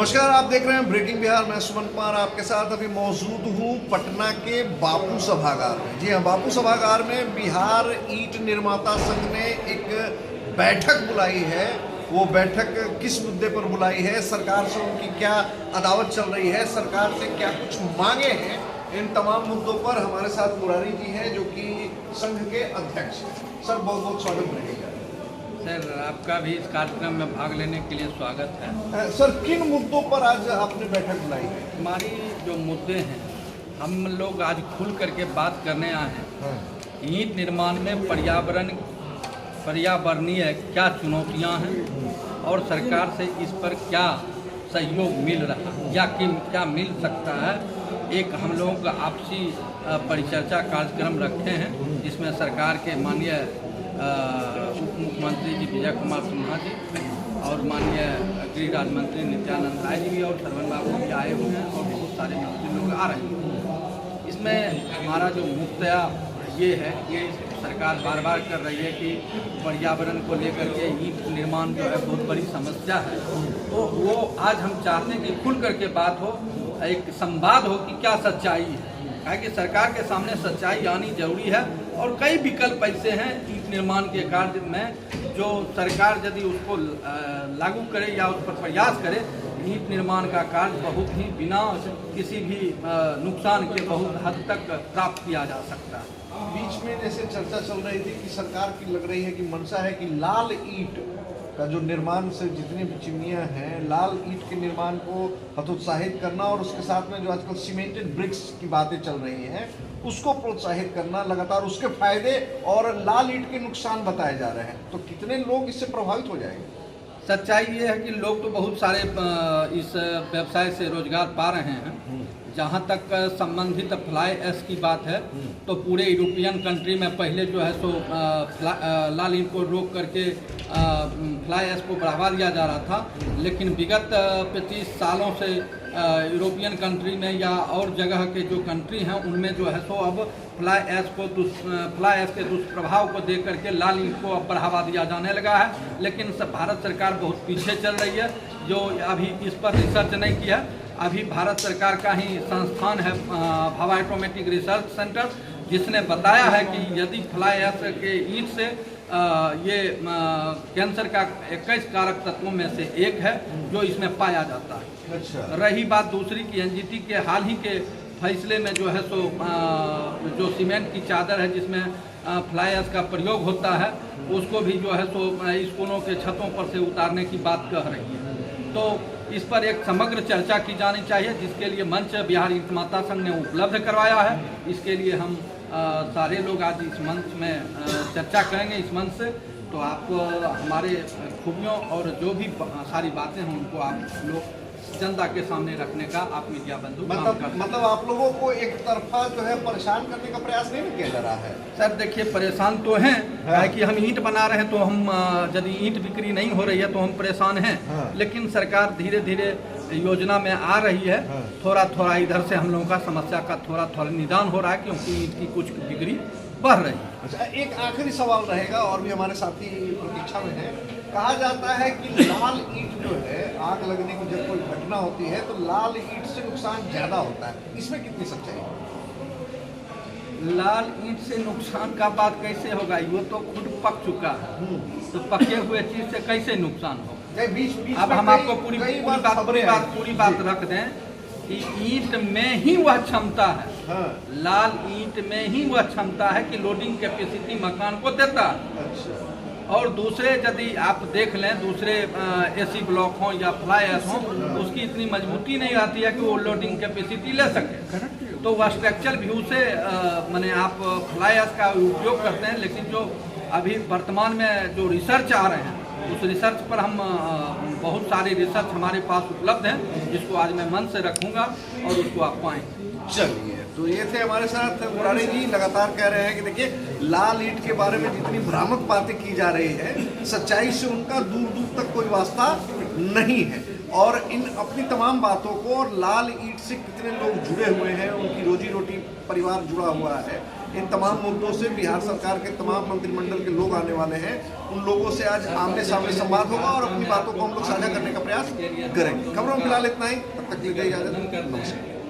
नमस्कार, आप देख रहे हैं ब्रेकिंग बिहार। मैं सुमन कुमार आपके साथ अभी मौजूद हूँ पटना के बापू सभागार में। जी हाँ, बापू सभागार में बिहार ईंट निर्माता संघ ने एक बैठक बुलाई है। वो बैठक किस मुद्दे पर बुलाई है, सरकार से उनकी क्या अदावत चल रही है, सरकार से क्या कुछ मांगे हैं, इन तमाम मुद्दों पर हमारे साथ मुरारी जी हैं जो कि संघ के अध्यक्ष हैं। सर, बहुत बहुत स्वागत रहेगा। सर, आपका भी इस कार्यक्रम में भाग लेने के लिए स्वागत है। सर, किन मुद्दों पर आज आपने बैठक बुलाई है? हमारी जो मुद्दे हैं, हम लोग आज खुल करके बात करने आए हैं। ईंट निर्माण में पर्यावरणीय क्या चुनौतियां हैं और सरकार से इस पर क्या सहयोग मिल रहा है या क्या मिल सकता है। एक हम लोग आपसी परिचर्चा कार्यक्रम रखे हैं जिसमें सरकार के माननीय उप मुख्यमंत्री जी विजय कुमार सिन्हा जी और माननीय गृह राज्य मंत्री नित्यानंद राय जी भी और सरवन बाबू भी आए हुए हैं और बहुत सारे मंत्री लोग आ रहे हैं। इसमें हमारा जो मुद्दा ये है, ये सरकार बार बार कर रही है कि पर्यावरण को लेकर के ईंट निर्माण जो है बहुत बड़ी समस्या है। तो वो आज हम चाहते हैं कि खुल करके बात हो, एक संवाद हो कि क्या सच्चाई है। कि सरकार के सामने सच्चाई आनी जरूरी है और कई विकल्प ऐसे हैं ईंट निर्माण के कार्य में जो सरकार यदि उसको लागू करे या उस पर प्रयास करे, ईंट निर्माण का कार्य बहुत ही बिना किसी भी नुकसान के बहुत हद तक प्राप्त किया जा सकता है। बीच में जैसे चर्चा चल रही थी कि सरकार की लग रही है कि मंशा है कि लाल ईंट का जो निर्माण से जितनी भी चिमनियाँ हैं, लाल ईंट के निर्माण को हतोत्साहित करना और उसके साथ में जो आजकल सीमेंटेड ब्रिक्स की बातें चल रही हैं उसको प्रोत्साहित करना, लगातार उसके फायदे और लाल ईंट के नुकसान बताए जा रहे हैं। तो कितने लोग इससे प्रभावित हो जाएंगे? सच्चाई ये है कि लोग तो बहुत सारे इस व्यवसाय से रोजगार पा रहे हैं। जहाँ तक संबंधित फ्लाई ऐश की बात है तो पूरे यूरोपियन कंट्री में पहले जो है सो लाल ईंट को रोक करके फ्लाई ऐश को बढ़ावा दिया जा रहा था, लेकिन विगत 25 सालों से यूरोपियन कंट्री में या और जगह के जो कंट्री हैं उनमें जो है सो अब फ्लाई ऐश के दुष्प्रभाव को देख करके लाल ईंट को अब बढ़ावा दिया जाने लगा है। लेकिन भारत सरकार बहुत पीछे चल रही है, जो अभी इस पर रिसर्च नहीं किया। अभी भारत सरकार का ही संस्थान है भाभा एटॉमेटिक रिसर्च सेंटर, जिसने बताया है कि यदि फ्लाई ऐश के ईंट से ये कैंसर का 21 कारक तत्वों में से एक है जो इसमें पाया जाता है। अच्छा। रही बात दूसरी की एनजीटी के हाल ही के फैसले में जो है सो जो सीमेंट की चादर है जिसमें फ्लाई ऐश का प्रयोग होता है, उसको भी जो है सो स्कूलों के छतों पर से उतारने की बात कह रही है। तो इस पर एक समग्र चर्चा की जानी चाहिए, जिसके लिए मंच बिहार ईंट निर्माता संघ ने उपलब्ध करवाया है। इसके लिए हम सारे लोग आज इस मंच में चर्चा करेंगे। इस मंच से तो आप हमारे खूबियों और जो भी सारी बातें हैं उनको आप लोग जनता के सामने रखने का आप मीडिया बंधु मतलब आप लोगों को एक तरफा जो है परेशान करने का प्रयास नहीं किया जा रहा है? सर देखिए, परेशान तो हैं। हाँ। कि हम ईंट बना रहे हैं तो हम यदि ईंट बिक्री नहीं हो रही है तो हम परेशान हैं। हाँ। लेकिन सरकार धीरे धीरे योजना में आ रही है। हाँ। थोड़ा थोड़ा इधर से हम लोगों का समस्या का थोड़ा थोड़ा निदान हो रहा है, क्योंकि ईंट की कुछ बिक्री बढ़ रही है। अच्छा, एक आखिरी सवाल रहेगा और भी हमारे साथी प्रतीक्षा में है। कहा जाता है कि लाल ईंट जो है, आग लगने की जब कोई घटना होती है तो लाल ईंट से नुकसान ज्यादा होता है, इसमें कितनी सच्चाई है? लाल ईंट से नुकसान का बात कैसे होगा? ये तो खुद पक चुका है, तो पके हुए चीज से कैसे नुकसान होगा? अब हम आपको पूरी बात रख दें कि ईंट में ही वह क्षमता है। हाँ। लाल ईंट में ही वह क्षमता है कि लोडिंग कैपेसिटी मकान को देता है। अच्छा। और दूसरे यदि आप देख लें, दूसरे एसी ब्लॉक हों या फ्लाई ऐश हों, उसकी इतनी मजबूती नहीं आती है कि वो लोडिंग कैपेसिटी ले सके। तो वह स्ट्रक्चरल व्यू से माने आप फ्लाई ऐश का उपयोग करते हैं, लेकिन जो अभी वर्तमान में जो रिसर्च आ रहे हैं उस रिसर्च पर हम बहुत सारी रिसर्च हमारे पास उपलब्ध हैं, जिसको आज मैं मन से रखूंगा और उसको आप पाएंगे। चलिए, तो ये थे हमारे साथ मुरारी जी। लगातार कह रहे हैं कि देखिए, लाल ईंट के बारे में जितनी भ्रामक बातें की जा रही है, सच्चाई से उनका दूर दूर तक कोई वास्ता नहीं है। और इन अपनी तमाम बातों को, और लाल ईंट से कितने लोग जुड़े हुए हैं, उनकी रोजी रोटी परिवार जुड़ा हुआ है, इन तमाम मुद्दों से बिहार सरकार के तमाम मंत्रिमंडल के लोग आने वाले हैं। उन लोगों से आज आमने सामने संवाद होगा और अपनी बातों को हम लोग साझा करने का प्रयास करेंगे। खबरों में फिलहाल इतना ही, तब तक के लिए इजाजत, नमस्कार।